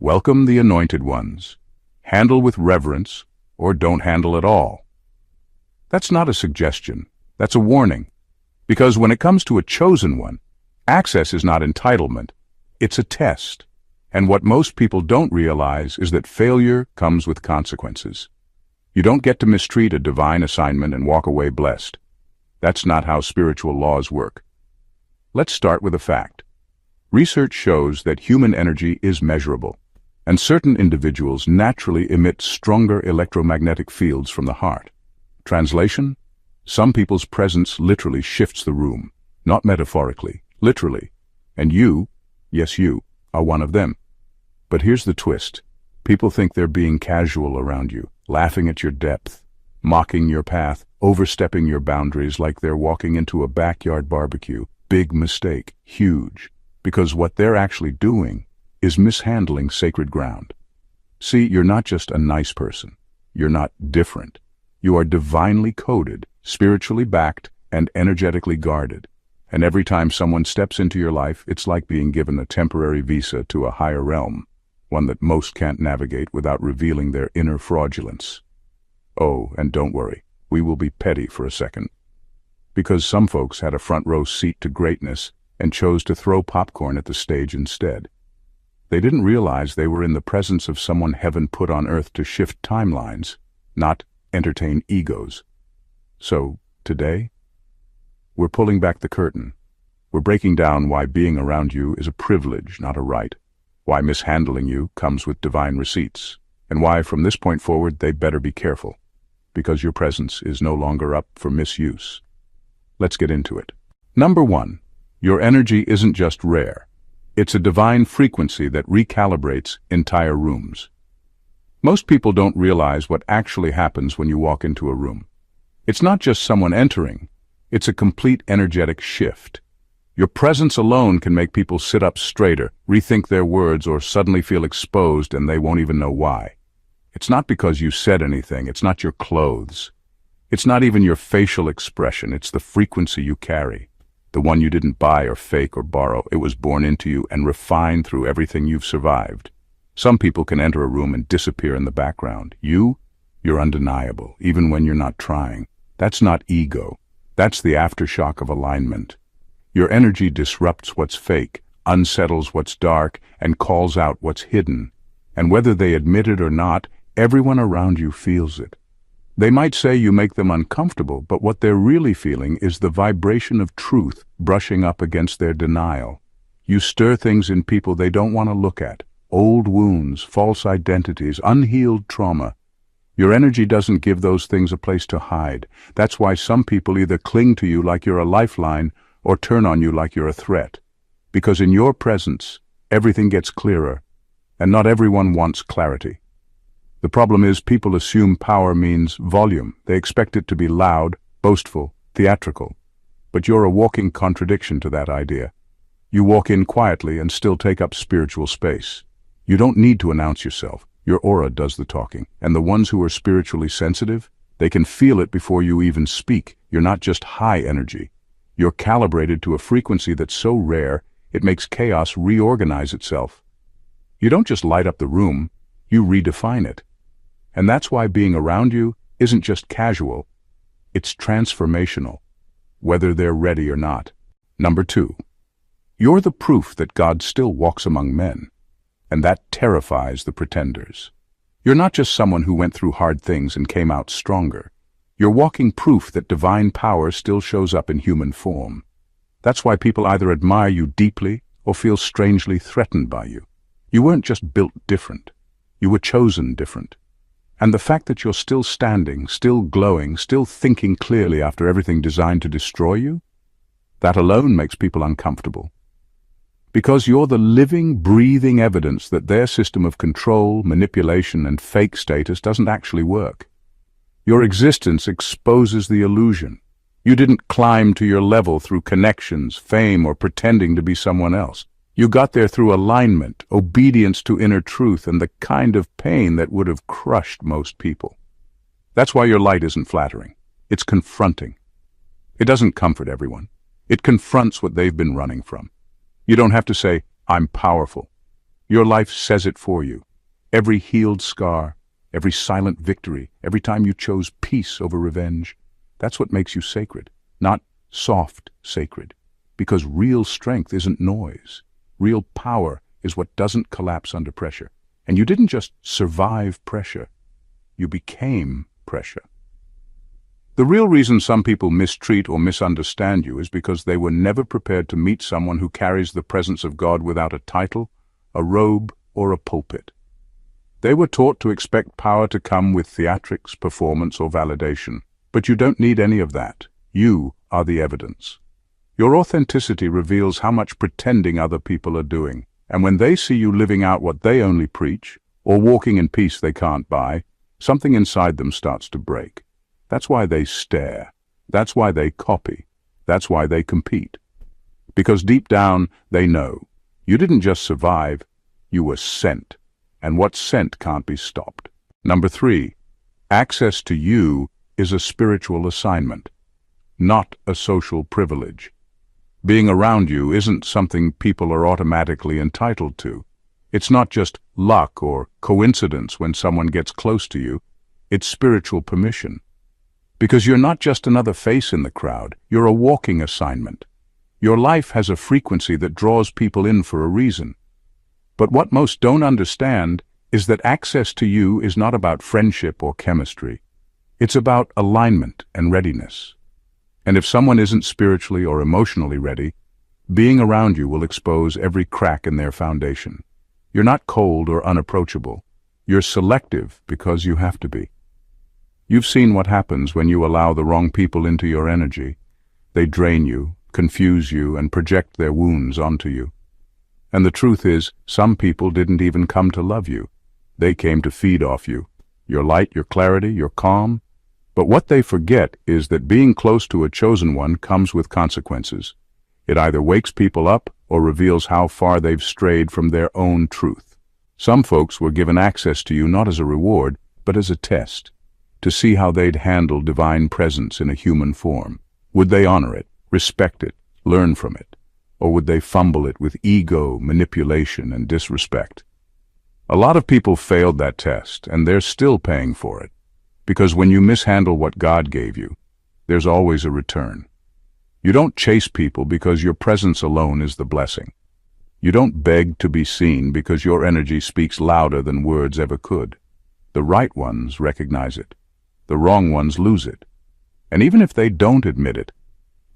Welcome the anointed ones. Handle with reverence, or don't handle at all. That's not a suggestion. That's a warning. Because when it comes to a chosen one, access is not entitlement. It's a test. And what most people don't realize is that failure comes with consequences. You don't get to mistreat a divine assignment and walk away blessed. That's not how spiritual laws work. Let's start with a fact. Research shows that human energy is measurable, and certain individuals naturally emit stronger electromagnetic fields from the heart. Translation? Some people's presence literally shifts the room, not metaphorically, literally. And you, yes you, are one of them. But here's the twist. People think they're being casual around you, laughing at your depth, mocking your path, overstepping your boundaries like they're walking into a backyard barbecue. Big mistake, huge, because what they're actually doing is mishandling sacred ground. See, you're not just a nice person. You're not different. You are divinely coded, spiritually backed, and energetically guarded. And every time someone steps into your life, it's like being given a temporary visa to a higher realm, one that most can't navigate without revealing their inner fraudulence. Oh, and don't worry, we will be petty for a second. Because some folks had a front row seat to greatness and chose to throw popcorn at the stage instead. They didn't realize they were in the presence of someone heaven put on earth to shift timelines, not entertain egos. So, today, we're pulling back the curtain. We're breaking down why being around you is a privilege, not a right. Why mishandling you comes with divine receipts. And why, from this point forward, they better be careful. Because your presence is no longer up for misuse. Let's get into it. Number 1. Your energy isn't just rare. It's a divine frequency that recalibrates entire rooms. Most people don't realize what actually happens when you walk into a room. It's not just someone entering. It's a complete energetic shift. Your presence alone can make people sit up straighter, rethink their words, or suddenly feel exposed and they won't even know why. It's not because you said anything. It's not your clothes. It's not even your facial expression. It's the frequency you carry. The one you didn't buy or fake or borrow. It was born into you and refined through everything you've survived. Some people can enter a room and disappear in the background. You're undeniable, even when you're not trying. That's not ego. That's the aftershock of alignment. Your energy disrupts what's fake, unsettles what's dark, and calls out what's hidden. And whether they admit it or not, everyone around you feels it. They might say you make them uncomfortable, but what they're really feeling is the vibration of truth brushing up against their denial. You stir things in people they don't want to look at. Old wounds, false identities, unhealed trauma. Your energy doesn't give those things a place to hide. That's why some people either cling to you like you're a lifeline or turn on you like you're a threat. Because in your presence, everything gets clearer, and not everyone wants clarity. The problem is people assume power means volume. They expect it to be loud, boastful, theatrical. But you're a walking contradiction to that idea. You walk in quietly and still take up spiritual space. You don't need to announce yourself. Your aura does the talking. And the ones who are spiritually sensitive, they can feel it before you even speak. You're not just high energy. You're calibrated to a frequency that's so rare, it makes chaos reorganize itself. You don't just light up the room, you redefine it. And that's why being around you isn't just casual, it's transformational, whether they're ready or not. Number 2. You're the proof that God still walks among men, and that terrifies the pretenders. You're not just someone who went through hard things and came out stronger. You're walking proof that divine power still shows up in human form. That's why people either admire you deeply or feel strangely threatened by you. You weren't just built different. You were chosen different. And the fact that you're still standing, still glowing, still thinking clearly after everything designed to destroy you, that alone makes people uncomfortable. Because you're the living, breathing evidence that their system of control, manipulation, and fake status doesn't actually work. Your existence exposes the illusion. You didn't climb to your level through connections, fame, or pretending to be someone else. You got there through alignment, obedience to inner truth, and the kind of pain that would have crushed most people. That's why your light isn't flattering. It's confronting. It doesn't comfort everyone. It confronts what they've been running from. You don't have to say, I'm powerful. Your life says it for you. Every healed scar, every silent victory, every time you chose peace over revenge, that's what makes you sacred, not soft sacred. Because real strength isn't noise. Real power is what doesn't collapse under pressure. And you didn't just survive pressure, you became pressure. The real reason some people mistreat or misunderstand you is because they were never prepared to meet someone who carries the presence of God without a title, a robe, or a pulpit. They were taught to expect power to come with theatrics, performance, or validation. But you don't need any of that. You are the evidence. Your authenticity reveals how much pretending other people are doing. And when they see you living out what they only preach, or walking in peace they can't buy, something inside them starts to break. That's why they stare. That's why they copy. That's why they compete. Because deep down, they know. You didn't just survive, you were sent. And what's sent can't be stopped. Number 3, access to you is a spiritual assignment, not a social privilege. Being around you isn't something people are automatically entitled to. It's not just luck or coincidence when someone gets close to you. It's spiritual permission. Because you're not just another face in the crowd, you're a walking assignment. Your life has a frequency that draws people in for a reason. But what most don't understand is that access to you is not about friendship or chemistry. It's about alignment and readiness. And if someone isn't spiritually or emotionally ready, being around you will expose every crack in their foundation. You're not cold or unapproachable. You're selective because you have to be. You've seen what happens when you allow the wrong people into your energy. They drain you, confuse you, and project their wounds onto you. And the truth is, some people didn't even come to love you. They came to feed off you. Your light, your clarity, your calm. But what they forget is that being close to a chosen one comes with consequences. It either wakes people up or reveals how far they've strayed from their own truth. Some folks were given access to you not as a reward, but as a test, to see how they'd handle divine presence in a human form. Would they honor it, respect it, learn from it? Or would they fumble it with ego, manipulation, and disrespect? A lot of people failed that test, and they're still paying for it. Because when you mishandle what God gave you, there's always a return. You don't chase people because your presence alone is the blessing. You don't beg to be seen because your energy speaks louder than words ever could. The right ones recognize it. The wrong ones lose it. And even if they don't admit it,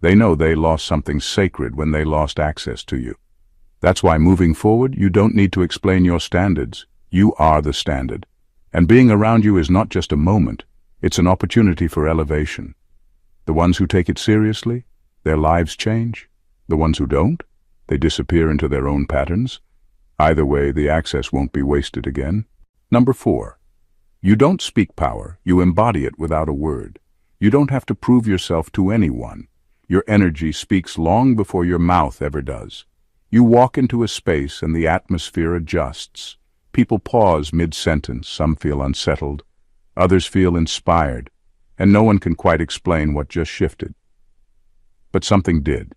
they know they lost something sacred when they lost access to you. That's why moving forward, you don't need to explain your standards. You are the standard. And being around you is not just a moment, it's an opportunity for elevation. The ones who take it seriously, their lives change. The ones who don't, they disappear into their own patterns. Either way, the access won't be wasted again. Number 4. You don't speak power, you embody it without a word. You don't have to prove yourself to anyone. Your energy speaks long before your mouth ever does. You walk into a space and the atmosphere adjusts. People pause mid-sentence, some feel unsettled, others feel inspired, and no one can quite explain what just shifted. But something did.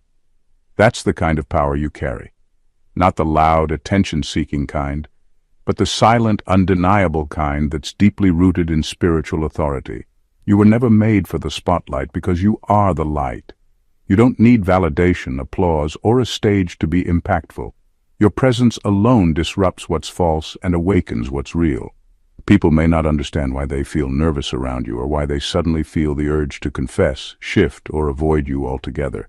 That's the kind of power you carry. Not the loud, attention-seeking kind, but the silent, undeniable kind that's deeply rooted in spiritual authority. You were never made for the spotlight because you are the light. You don't need validation, applause, or a stage to be impactful. Your presence alone disrupts what's false and awakens what's real. People may not understand why they feel nervous around you or why they suddenly feel the urge to confess, shift, or avoid you altogether.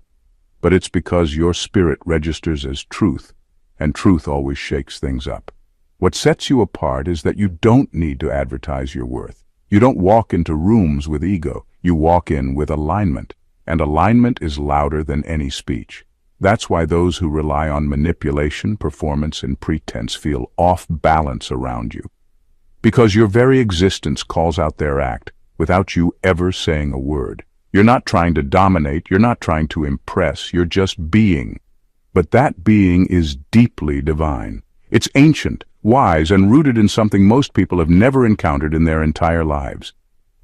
But it's because your spirit registers as truth, and truth always shakes things up. What sets you apart is that you don't need to advertise your worth. You don't walk into rooms with ego. You walk in with alignment, and alignment is louder than any speech. That's why those who rely on manipulation, performance, and pretense feel off balance around you. Because your very existence calls out their act without you ever saying a word. You're not trying to dominate, you're not trying to impress, you're just being. But that being is deeply divine. It's ancient, wise, and rooted in something most people have never encountered in their entire lives.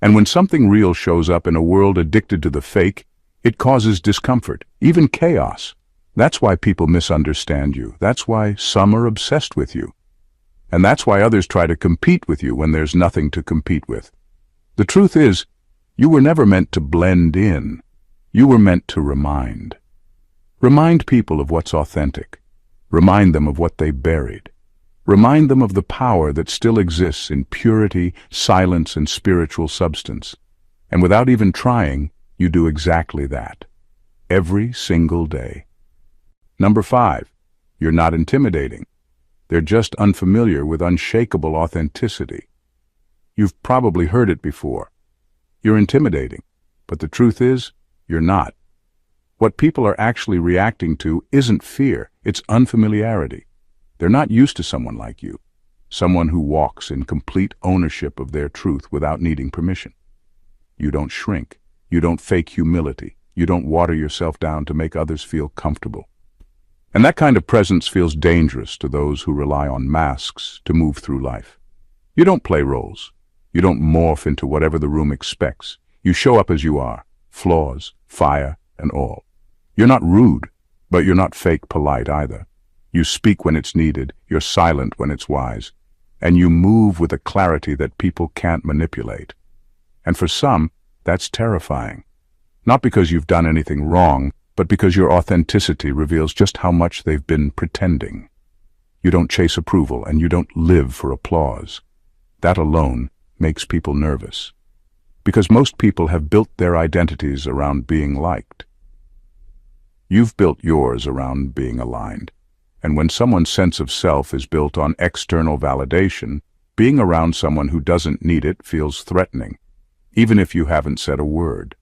And when something real shows up in a world addicted to the fake, it causes discomfort, even chaos. That's why people misunderstand you. That's why some are obsessed with you. And that's why others try to compete with you when there's nothing to compete with. The truth is, you were never meant to blend in. You were meant to remind. Remind people of what's authentic. Remind them of what they buried. Remind them of the power that still exists in purity, silence, and spiritual substance. And without even trying, you do exactly that. Every single day. Number 5, you're not intimidating. They're just unfamiliar with unshakable authenticity. You've probably heard it before. You're intimidating, but the truth is, you're not. What people are actually reacting to isn't fear, it's unfamiliarity. They're not used to someone like you, someone who walks in complete ownership of their truth without needing permission. You don't shrink. You don't fake humility. You don't water yourself down to make others feel comfortable. And that kind of presence feels dangerous to those who rely on masks to move through life. You don't play roles. You don't morph into whatever the room expects. You show up as you are, flaws, fire, and all. You're not rude, but you're not fake polite either. You speak when it's needed, you're silent when it's wise, and you move with a clarity that people can't manipulate. And for some, that's terrifying. Not because you've done anything wrong, but because your authenticity reveals just how much they've been pretending. You don't chase approval, and you don't live for applause. That alone makes people nervous. Because most people have built their identities around being liked. You've built yours around being aligned. And when someone's sense of self is built on external validation, being around someone who doesn't need it feels threatening, even if you haven't said a word.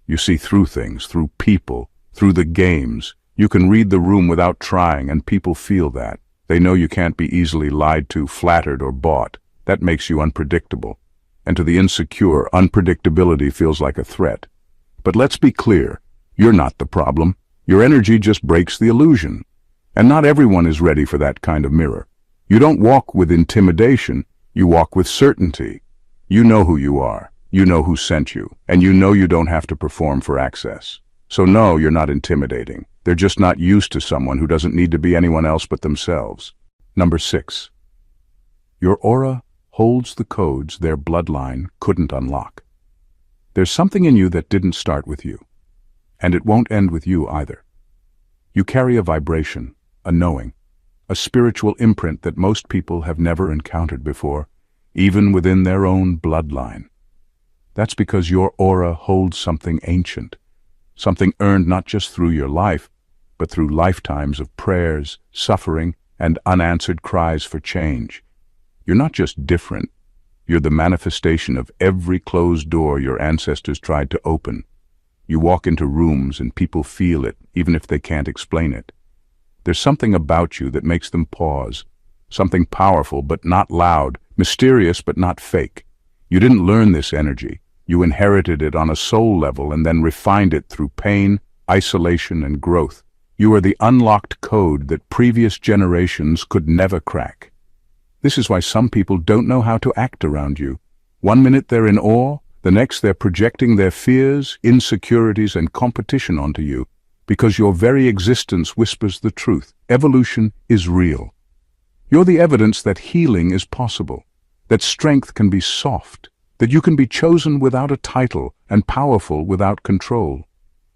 You see through things, through people, through the games. You can read the room without trying, and people feel that. They know you can't be easily lied to, flattered, or bought. That makes you unpredictable. And to the insecure, unpredictability feels like a threat. But let's be clear, you're not the problem. Your energy just breaks the illusion. And not everyone is ready for that kind of mirror. You don't walk with intimidation, you walk with certainty. You know who you are, you know who sent you, and you know you don't have to perform for access. So no, you're not intimidating. They're just not used to someone who doesn't need to be anyone else but themselves. Number 6. Your aura holds the codes their bloodline couldn't unlock. There's something in you that didn't start with you, and it won't end with you either. You carry a vibration, a knowing, a spiritual imprint that most people have never encountered before, even within their own bloodline. That's because your aura holds something ancient, something earned not just through your life, but through lifetimes of prayers, suffering, and unanswered cries for change. You're not just different, you're the manifestation of every closed door your ancestors tried to open. You walk into rooms and people feel it, even if they can't explain it. There's something about you that makes them pause, something powerful but not loud, mysterious but not fake. You didn't learn this energy. You inherited it on a soul level and then refined it through pain, isolation, and growth. You are the unlocked code that previous generations could never crack. This is why some people don't know how to act around you. One minute they're in awe, the next they're projecting their fears, insecurities, and competition onto you. Because your very existence whispers the truth. Evolution is real. You're the evidence that healing is possible, that strength can be soft, that you can be chosen without a title and powerful without control.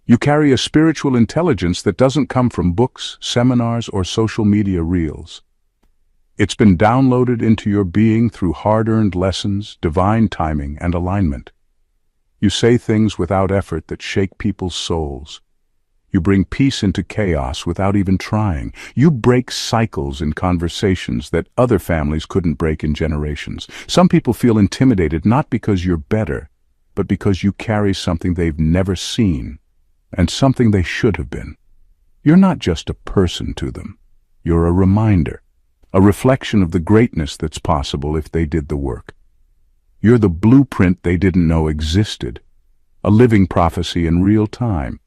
You carry a spiritual intelligence that doesn't come from books, seminars, or social media reels. It's been downloaded into your being through hard-earned lessons, divine timing, and alignment. You say things without effort that shake people's souls. You bring peace into chaos without even trying. You break cycles in conversations that other families couldn't break in generations. Some people feel intimidated not because you're better, but because you carry something they've never seen, and something they should have been. You're not just a person to them. You're a reminder, a reflection of the greatness that's possible if they did the work. You're the blueprint they didn't know existed, a living prophecy in real time.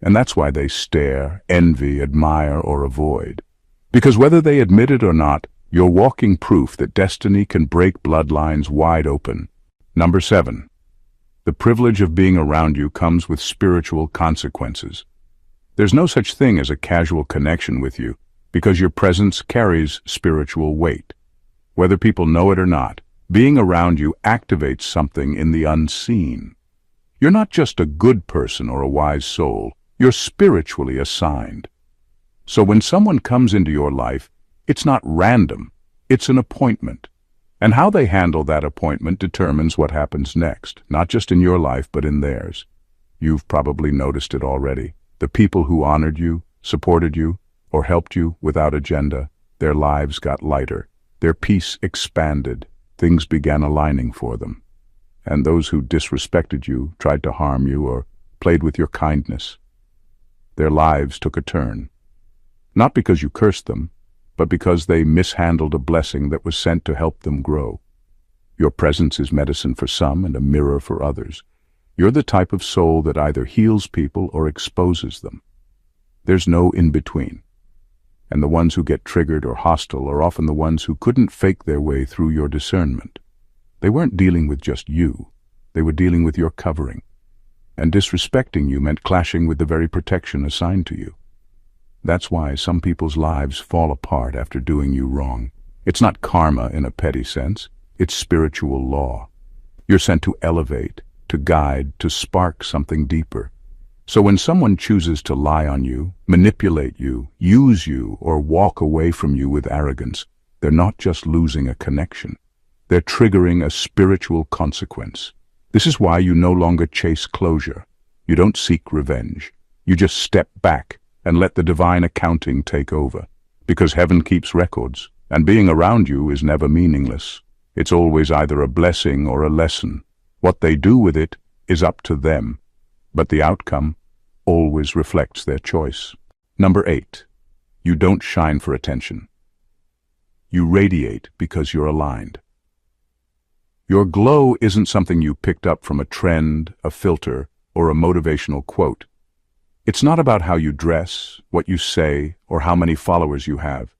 And that's why they stare, envy, admire, or avoid. Because whether they admit it or not, you're walking proof that destiny can break bloodlines wide open. Number 7. The privilege of being around you comes with spiritual consequences. There's no such thing as a casual connection with you, because your presence carries spiritual weight. Whether people know it or not, being around you activates something in the unseen. You're not just a good person or a wise soul, you're spiritually assigned. So when someone comes into your life, it's not random, it's an appointment. And how they handle that appointment determines what happens next, not just in your life, but in theirs. You've probably noticed it already. The people who honored you, supported you, or helped you without agenda, their lives got lighter, their peace expanded, things began aligning for them. And those who disrespected you, tried to harm you, or played with your kindness, their lives took a turn. Not because you cursed them, but because they mishandled a blessing that was sent to help them grow. Your presence is medicine for some and a mirror for others. You're the type of soul that either heals people or exposes them. There's no in-between. And the ones who get triggered or hostile are often the ones who couldn't fake their way through your discernment. They weren't dealing with just you. They were dealing with your covering. And disrespecting you meant clashing with the very protection assigned to you. That's why some people's lives fall apart after doing you wrong. It's not karma in a petty sense. It's spiritual law. You're sent to elevate, to guide, to spark something deeper. So when someone chooses to lie on you, manipulate you, use you, or walk away from you with arrogance, they're not just losing a connection. They're triggering a spiritual consequence. This is why you no longer chase closure. You don't seek revenge. You just step back and let the divine accounting take over. Because heaven keeps records, and being around you is never meaningless. It's always either a blessing or a lesson. What they do with it is up to them, but the outcome always reflects their choice. Number 8, you don't shine for attention. You radiate because you're aligned. Your glow isn't something you picked up from a trend, a filter, or a motivational quote. It's not about how you dress, what you say, or how many followers you have.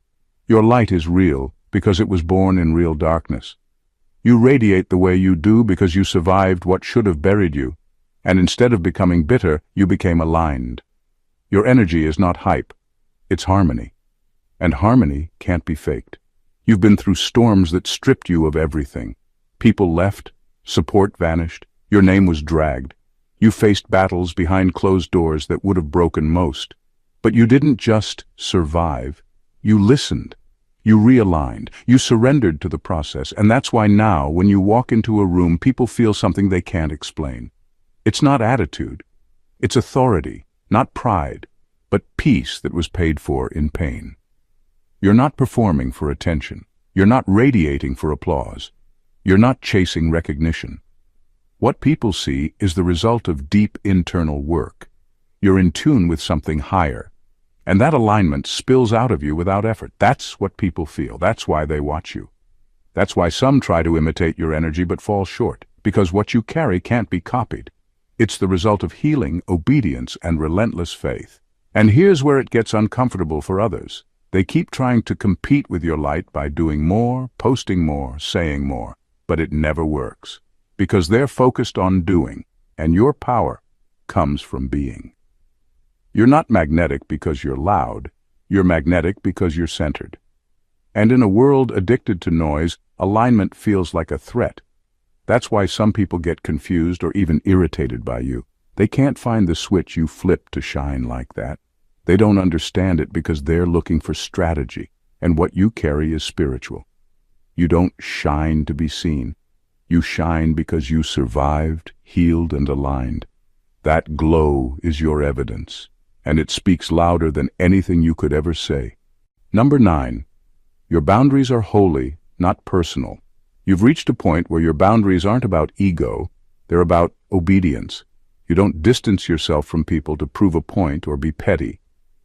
Your light is real because it was born in real darkness. You radiate the way you do because you survived what should have buried you, and instead of becoming bitter, you became aligned. Your energy is not hype, it's harmony. And harmony can't be faked. You've been through storms that stripped you of everything. People left, support vanished, your name was dragged. You faced battles behind closed doors that would have broken most. But you didn't just survive. You listened. You realigned. You surrendered to the process. And that's why now, when you walk into a room, people feel something they can't explain. It's not attitude. It's authority, not pride, but peace that was paid for in pain. You're not performing for attention. You're not radiating for applause. You're not chasing recognition. What people see is the result of deep internal work. You're in tune with something higher, and that alignment spills out of you without effort. That's what people feel. That's why they watch you. That's why some try to imitate your energy but fall short, because what you carry can't be copied. It's the result of healing, obedience, and relentless faith. And here's where it gets uncomfortable for others. They keep trying to compete with your light by doing more, posting more, saying more, but it never works. Because they're focused on doing, and your power comes from being. You're not magnetic because you're loud, you're magnetic because you're centered. And in a world addicted to noise, alignment feels like a threat. That's why some people get confused or even irritated by you. They can't find the switch you flip to shine like that. They don't understand it because they're looking for strategy, and what you carry is spiritual. You don't shine to be seen. You shine because you survived, healed, and aligned. That glow is your evidence, and it speaks louder than anything you could ever say. Number 9, your boundaries are holy, not personal. You've reached a point where your boundaries aren't about ego, they're about obedience. You don't distance yourself from people to prove a point or be petty.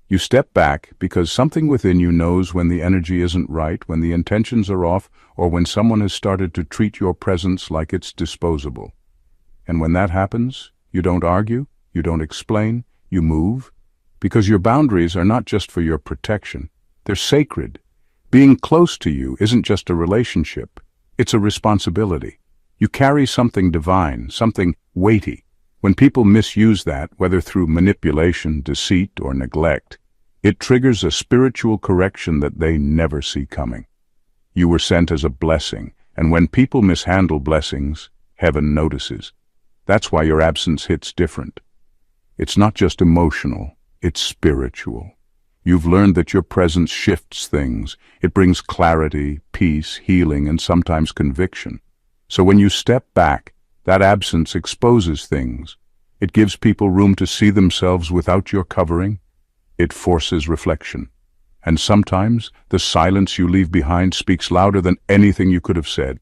You step back because something within you knows when the energy isn't right, when the intentions are off, or when someone has started to treat your presence like it's disposable. And when that happens, you don't argue, you don't explain, you move, because your boundaries are not just for your protection, they're sacred. Being close to you isn't just a relationship, it's a responsibility. You carry something divine, something weighty. When people misuse that, whether through manipulation, deceit, or neglect, it triggers a spiritual correction that they never see coming. You were sent as a blessing, and when people mishandle blessings, heaven notices. That's why your absence hits different. It's not just emotional, it's spiritual. You've learned that your presence shifts things. It brings clarity, peace, healing, and sometimes conviction. So when you step back, that absence exposes things. It gives people room to see themselves without your covering. It forces reflection. And sometimes the silence you leave behind speaks louder than anything you could have said.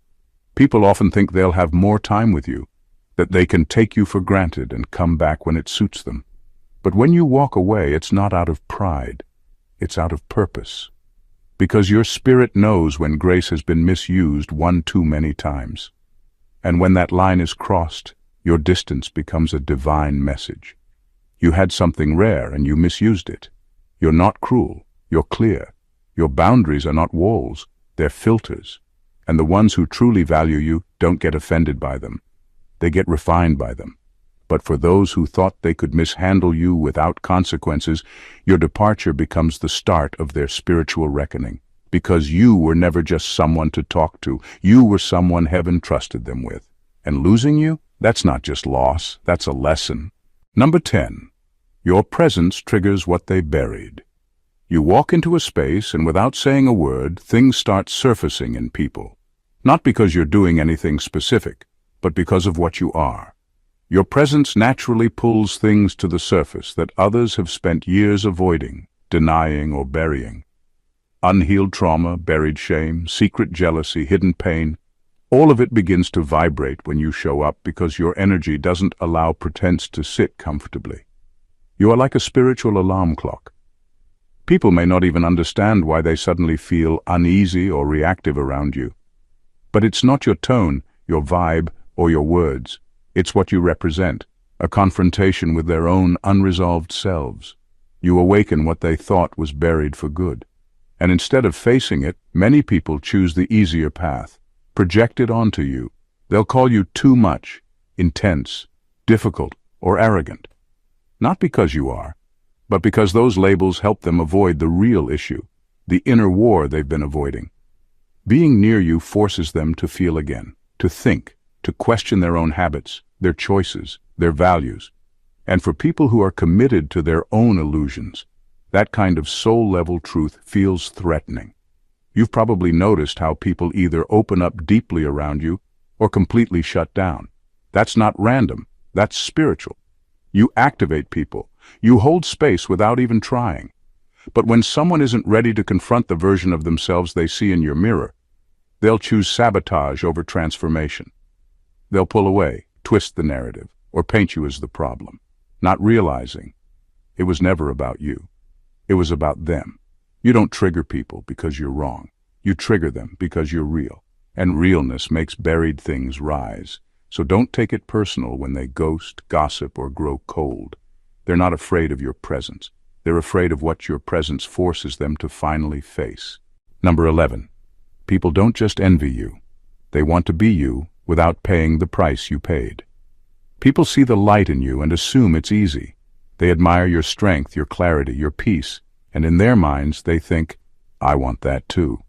People often think they'll have more time with you, that they can take you for granted and come back when it suits them. But when you walk away, it's not out of pride. It's out of purpose. Because your spirit knows when grace has been misused one too many times. And when that line is crossed, your distance becomes a divine message. You had something rare and you misused it. You're not cruel. You're clear. Your boundaries are not walls. They're filters. And the ones who truly value you don't get offended by them. They get refined by them. But for those who thought they could mishandle you without consequences, your departure becomes the start of their spiritual reckoning. Because you were never just someone to talk to. You were someone heaven trusted them with. And losing you? That's not just loss. That's a lesson. Number 10. Your presence triggers what they buried. You walk into a space and without saying a word, things start surfacing in people. Not because you're doing anything specific, but because of what you are. Your presence naturally pulls things to the surface that others have spent years avoiding, denying, or burying. Unhealed trauma, buried shame, secret jealousy, hidden pain, all of it begins to vibrate when you show up because your energy doesn't allow pretense to sit comfortably. You are like a spiritual alarm clock. People may not even understand why they suddenly feel uneasy or reactive around you. But it's not your tone, your vibe, or your words. It's what you represent, a confrontation with their own unresolved selves. You awaken what they thought was buried for good. And instead of facing it, many people choose the easier path, project it onto you. They'll call you too much, intense, difficult, or arrogant. Not because you are, but because those labels help them avoid the real issue, the inner war they've been avoiding. Being near you forces them to feel again, to think, to question their own habits, their choices, their values. And for people who are committed to their own illusions, that kind of soul-level truth feels threatening. You've probably noticed how people either open up deeply around you or completely shut down. That's not random, that's spiritual. You activate people. You hold space without even trying. But when someone isn't ready to confront the version of themselves they see in your mirror, they'll choose sabotage over transformation. They'll pull away, twist the narrative, or paint you as the problem, not realizing it was never about you. It was about them. You don't trigger people because you're wrong. You trigger them because you're real. And realness makes buried things rise. So don't take it personal when they ghost, gossip, or grow cold. They're not afraid of your presence. They're afraid of what your presence forces them to finally face. Number 11. People don't just envy you. They want to be you without paying the price you paid. People see the light in you and assume it's easy. They admire your strength, your clarity, your peace, and in their minds they think, I want that too.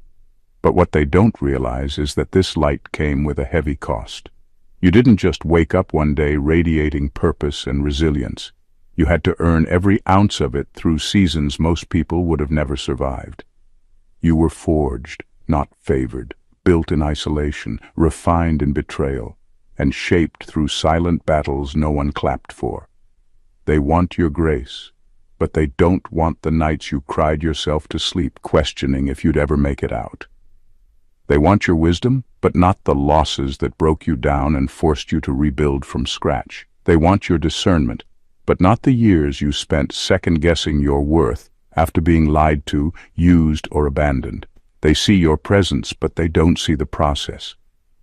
But what they don't realize is that this light came with a heavy cost. You didn't just wake up one day radiating purpose and resilience. You had to earn every ounce of it through seasons most people would have never survived. You were forged, not favored, built in isolation, refined in betrayal, and shaped through silent battles no one clapped for. They want your grace, but they don't want the nights you cried yourself to sleep questioning if you'd ever make it out. They want your wisdom, but not the losses that broke you down and forced you to rebuild from scratch. They want your discernment, but not the years you spent second-guessing your worth after being lied to, used, or abandoned. They see your presence, but they don't see the process.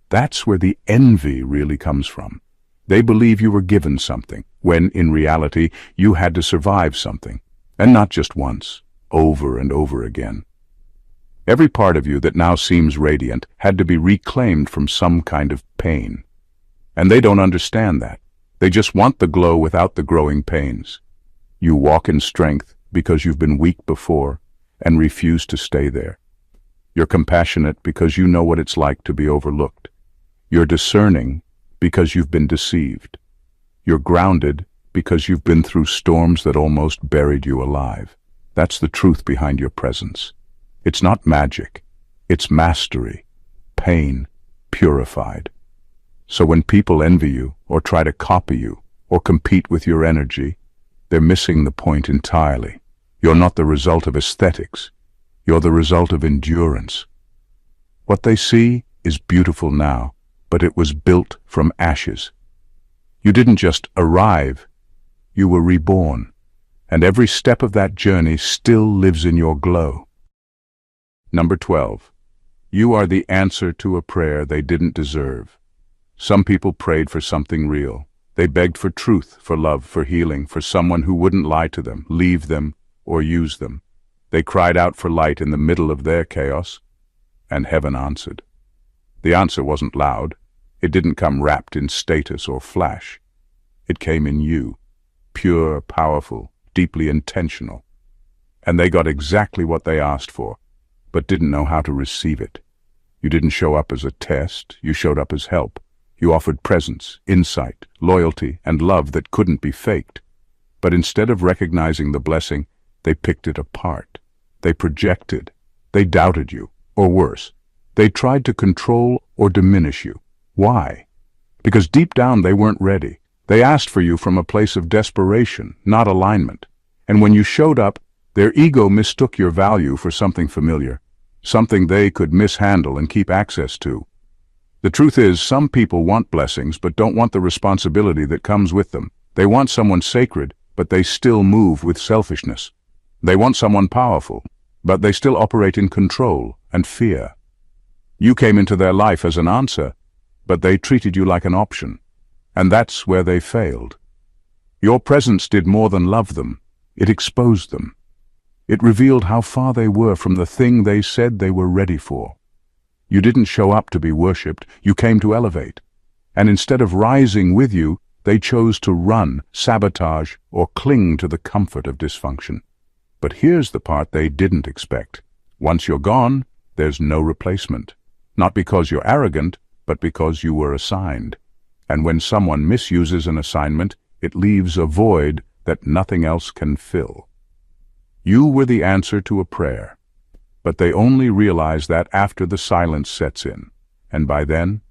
That's where the envy really comes from. They believe you were given something, when in reality you had to survive something, and not just once, over and over again. Every part of you that now seems radiant had to be reclaimed from some kind of pain. And they don't understand that. They just want the glow without the growing pains. You walk in strength because you've been weak before and refuse to stay there. You're compassionate because you know what it's like to be overlooked. You're discerning because you've been deceived. You're grounded because you've been through storms that almost buried you alive. That's the truth behind your presence. It's not magic. It's mastery. Pain purified. So when people envy you, or try to copy you, or compete with your energy, they're missing the point entirely. You're not the result of aesthetics. You're the result of endurance. What they see is beautiful now, but it was built from ashes. You didn't just arrive, you were reborn, and every step of that journey still lives in your glow. Number 12. You are the answer to a prayer they didn't deserve. Some people prayed for something real. They begged for truth, for love, for healing, for someone who wouldn't lie to them, leave them, or use them. They cried out for light in the middle of their chaos, and heaven answered. The answer wasn't loud. It didn't come wrapped in status or flash. It came in you, pure, powerful, deeply intentional. And they got exactly what they asked for, but didn't know how to receive it. You didn't show up as a test, you showed up as help. You offered presence, insight, loyalty, and love that couldn't be faked. But instead of recognizing the blessing, they picked it apart. They projected. They doubted you, or worse, they tried to control or diminish you. Why? Because deep down they weren't ready. They asked for you from a place of desperation, not alignment. And when you showed up, their ego mistook your value for something familiar, something they could mishandle and keep access to. The truth is, some people want blessings but don't want the responsibility that comes with them. They want someone sacred, but they still move with selfishness. They want someone powerful, but they still operate in control and fear. You came into their life as an answer, but they treated you like an option. And that's where they failed. Your presence did more than love them. It exposed them. It revealed how far they were from the thing they said they were ready for. You didn't show up to be worshipped, you came to elevate. And instead of rising with you, they chose to run, sabotage, or cling to the comfort of dysfunction. But here's the part they didn't expect. Once you're gone, there's no replacement. Not because you're arrogant, but because you were assigned. And when someone misuses an assignment, it leaves a void that nothing else can fill. You were the answer to a prayer. But they only realize that after the silence sets in. And by then,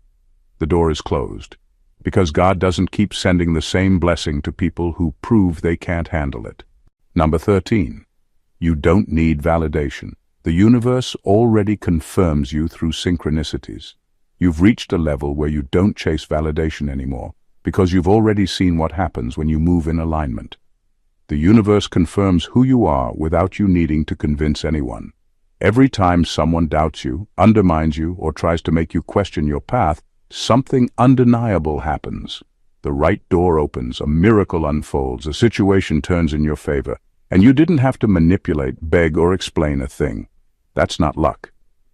the door is closed. Because God doesn't keep sending the same blessing to people who prove they can't handle it. Number 13. You don't need validation. The universe already confirms you through synchronicities. You've reached a level where you don't chase validation anymore, because you've already seen what happens when you move in alignment. The universe confirms who you are without you needing to convince anyone. Every time someone doubts you, undermines you, or tries to make you question your path, something undeniable happens. The right door opens, a miracle unfolds, a situation turns in your favor, and you didn't have to manipulate, beg, or explain a thing. That's not luck.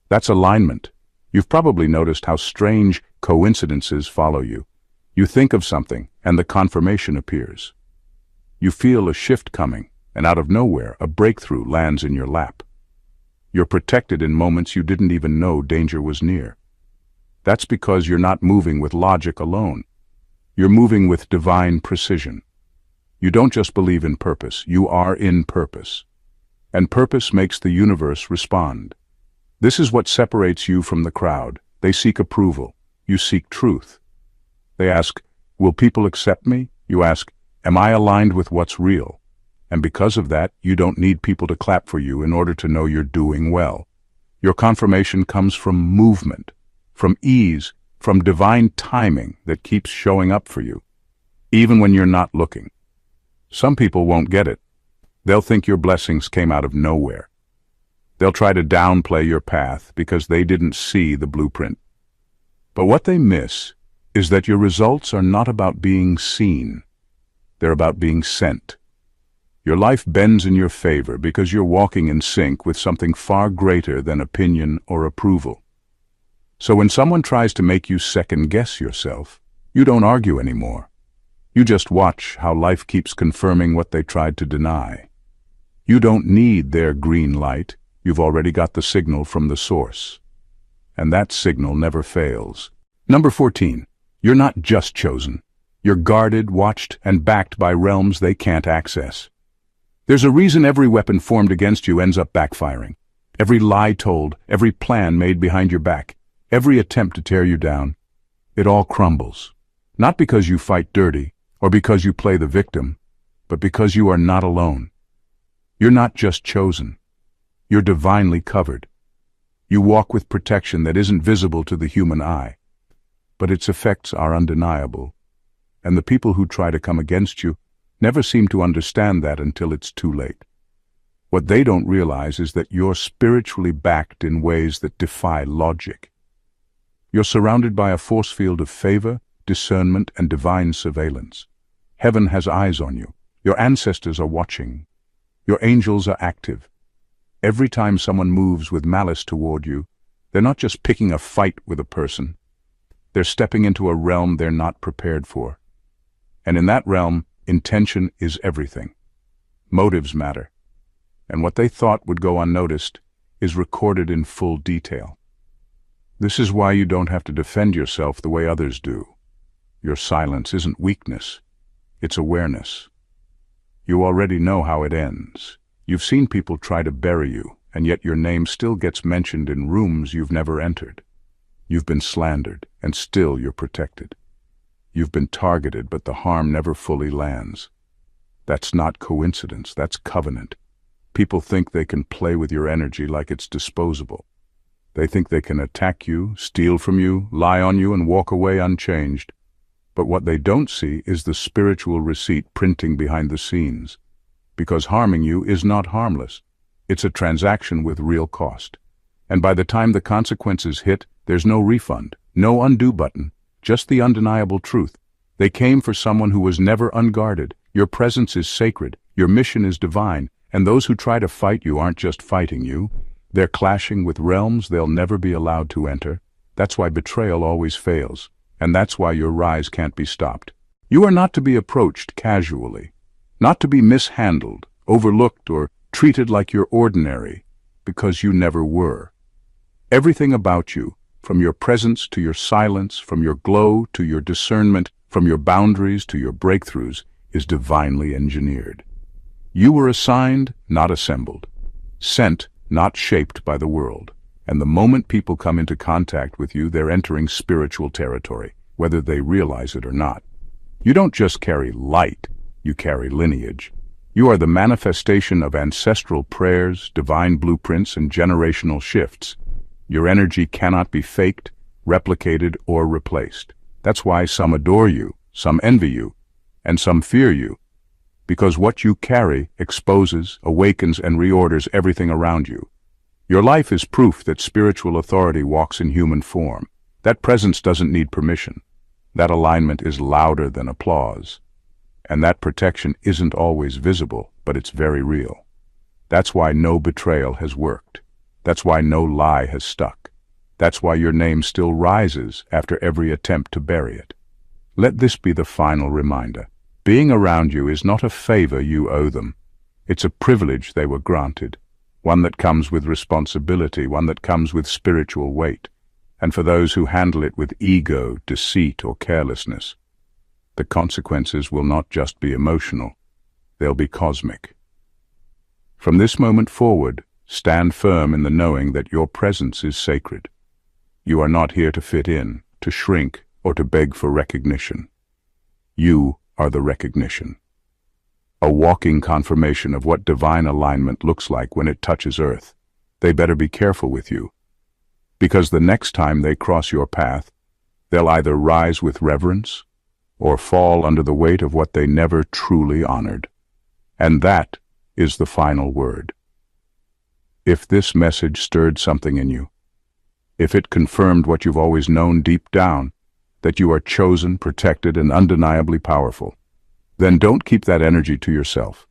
That's alignment. You've probably noticed how strange coincidences follow you. You think of something, and the confirmation appears. You feel a shift coming, and out of nowhere, a breakthrough lands in your lap. You're protected in moments you didn't even know danger was near. That's because you're not moving with logic alone. You're moving with divine precision. You don't just believe in purpose, you are in purpose. And purpose makes the universe respond. This is what separates you from the crowd. They seek approval. You seek truth. They ask, will people accept me? You ask, am I aligned with what's real? And because of that, you don't need people to clap for you in order to know you're doing well. Your confirmation comes from movement, from ease, from divine timing that keeps showing up for you, even when you're not looking. Some people won't get it. They'll think your blessings came out of nowhere. They'll try to downplay your path because they didn't see the blueprint. But what they miss is that your results are not about being seen. They're about being sent. Your life bends in your favor because you're walking in sync with something far greater than opinion or approval. So when someone tries to make you second-guess yourself, you don't argue anymore. You just watch how life keeps confirming what they tried to deny. You don't need their green light. you've already got the signal from the source. And that signal never fails. Number 14. You're not just chosen. You're guarded, watched, and backed by realms they can't access. There's a reason every weapon formed against you ends up backfiring. Every lie told, every plan made behind your back, every attempt to tear you down, it all crumbles. Not because you fight dirty, or because you play the victim, but because you are not alone. You're not just chosen. You're divinely covered. You walk with protection that isn't visible to the human eye, but its effects are undeniable. And the people who try to come against you never seem to understand that until it's too late. What they don't realize is that you're spiritually backed in ways that defy logic. You're surrounded by a force field of favor, discernment, and divine surveillance. Heaven has eyes on you. Your ancestors are watching. Your angels are active. Every time someone moves with malice toward you, they're not just picking a fight with a person. They're stepping into a realm they're not prepared for. And in that realm, intention is everything. Motives matter. And what they thought would go unnoticed is recorded in full detail. This is why you don't have to defend yourself the way others do. Your silence isn't weakness, it's awareness. You already know how it ends. You've seen people try to bury you, and yet your name still gets mentioned in rooms you've never entered. You've been slandered, and still you're protected. You've been targeted, but the harm never fully lands. That's not coincidence, that's covenant. People think they can play with your energy like it's disposable. They think they can attack you, steal from you, lie on you, and walk away unchanged. But what they don't see is the spiritual receipt printing behind the scenes. Because harming you is not harmless. It's a transaction with real cost. And by the time the consequences hit, there's no refund, no undo button, just the undeniable truth. They came for someone who was never unguarded. Your presence is sacred, your mission is divine, and those who try to fight you aren't just fighting you. They're clashing with realms they'll never be allowed to enter. That's why betrayal always fails, and that's why your rise can't be stopped. You are not to be approached casually, not to be mishandled, overlooked, or treated like you're ordinary, because you never were. Everything about you, from your presence to your silence, from your glow to your discernment, from your boundaries to your breakthroughs, is divinely engineered. You were assigned, not assembled. Sent, not shaped by the world. And the moment people come into contact with you, they're entering spiritual territory, whether they realize it or not. You don't just carry light, you carry lineage. You are the manifestation of ancestral prayers, divine blueprints, and generational shifts. Your energy cannot be faked, replicated, or replaced. That's why some adore you, some envy you, and some fear you. Because what you carry exposes, awakens, and reorders everything around you. Your life is proof that spiritual authority walks in human form. That presence doesn't need permission. That alignment is louder than applause. And that protection isn't always visible, but it's very real. That's why no betrayal has worked. That's why no lie has stuck. That's why your name still rises after every attempt to bury it. Let this be the final reminder. Being around you is not a favor you owe them. It's a privilege they were granted, one that comes with responsibility, one that comes with spiritual weight. And for those who handle it with ego, deceit, or carelessness, the consequences will not just be emotional, they'll be cosmic. From this moment forward, stand firm in the knowing that your presence is sacred. You are not here to fit in, to shrink, or to beg for recognition. You are the recognition. A walking confirmation of what divine alignment looks like when it touches earth. They better be careful with you, because the next time they cross your path, they'll either rise with reverence or fall under the weight of what they never truly honored. And that is the final word. If this message stirred something in you, if it confirmed what you've always known deep down, that you are chosen, protected, and undeniably powerful, then don't keep that energy to yourself.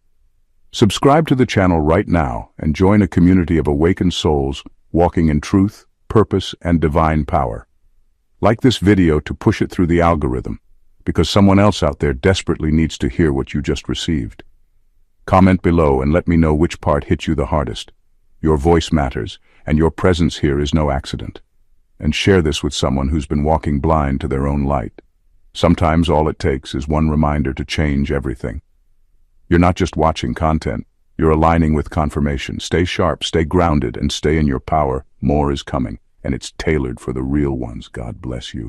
Subscribe to the channel right now and join a community of awakened souls walking in truth, purpose, and divine power. Like this video to push it through the algorithm, because someone else out there desperately needs to hear what you just received. Comment below and let me know which part hit you the hardest. Your voice matters, and your presence here is no accident. And share this with someone who's been walking blind to their own light. Sometimes all it takes is one reminder to change everything. You're not just watching content, you're aligning with confirmation. Stay sharp, stay grounded, and stay in your power. More is coming, and it's tailored for the real ones. God bless you.